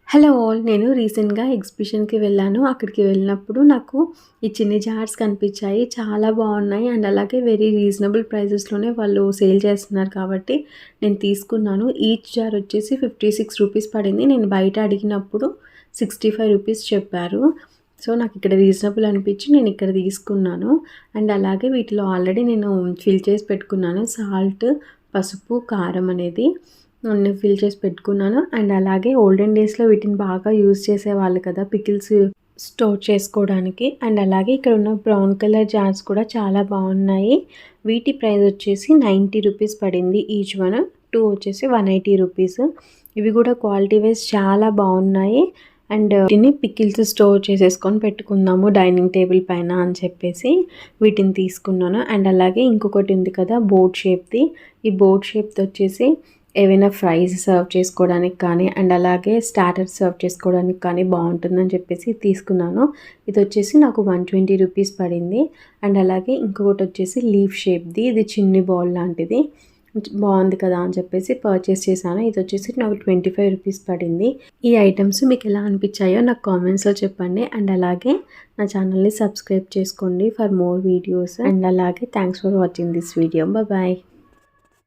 Hello all. నేను రీసెంట్‌గా ఎగ్జిబిషన్‌కి వెళ్ళాను. అక్కడికి వెళ్ళినప్పుడు నాకు ఈ చిన్ని జార్స్ కనిపించాయి. చాలా బాగున్నాయి. అండ్ అలాగే వెరీ రీజనబుల్ ప్రైజెస్‌లోనే వాళ్ళు సేల్ చేస్తున్నారు కాబట్టి నేను తీసుకున్నాను. ఈచ్ జార్ వచ్చేసి 56 రూపీస్ పడింది. నేను బయట అడిగినప్పుడు 65 రూపీస్ చెప్పారు. సో నాకు ఇక్కడ రీజనబుల్ అనిపించి నేను ఇక్కడ తీసుకున్నాను. అండ్ అలాగే వీటిలో ఆల్రెడీ నేను ఫిల్ చేసి పెట్టుకున్నాను. సాల్ట్, పసుపు, కారం అనేది అన్నీ ఫిల్ చేసి పెట్టుకున్నాను. అండ్ అలాగే ఓల్డెన్ డేస్‌లో వీటిని బాగా యూజ్ చేసేవాళ్ళు కదా! పికిల్స్ స్టోర్ చేసుకోవడానికి. అండ్ అలాగే ఇక్కడ ఉన్న బ్రౌన్ కలర్ జార్స్ కూడా చాలా బాగున్నాయి. వీటి ప్రైస్ వచ్చేసి 90 రూపీస్ పడింది ఈచ్ వన్. 2 వచ్చేసి 180 రూపీస్. ఇవి కూడా క్వాలిటీ వైజ్ చాలా బాగున్నాయి. అండ్ వీటిని పికిల్స్ స్టోర్ చేసేసుకొని పెట్టుకుందాము డైనింగ్ టేబుల్ పైన అని చెప్పేసి వీటిని తీసుకున్నాను. అండ్ అలాగే ఇంకొకటి ఉంది కదా బోట్ షేప్‌ది. ఈ బోట్ షేప్‌ది వచ్చేసి ఏవైనా ఫ్రైస్ సర్వ్ చేసుకోవడానికి కానీ అండ్ అలాగే స్టార్టర్స్ సర్వ్ చేసుకోవడానికి కానీ బాగుంటుందని చెప్పేసి తీసుకున్నాను. ఇది వచ్చేసి నాకు 120 రూపీస్ పడింది. అండ్ అలాగే ఇంకొకటి వచ్చేసి లీఫ్ షేప్‌ది. ఇది చిన్ని బౌల్ లాంటిది. బాగుంది కదా అని చెప్పేసి పర్చేస్ చేశాను. ఇది వచ్చేసి నాకు 25 రూపీస్ పడింది. ఈ ఐటమ్స్ మీకు ఎలా అనిపించాయో నాకు కామెంట్స్లో చెప్పండి. అండ్ అలాగే నా ఛానల్ని సబ్స్క్రైబ్ చేసుకోండి ఫర్ మోర్ వీడియోస్. అండ్ అలాగే thanks for watching this video. Bye.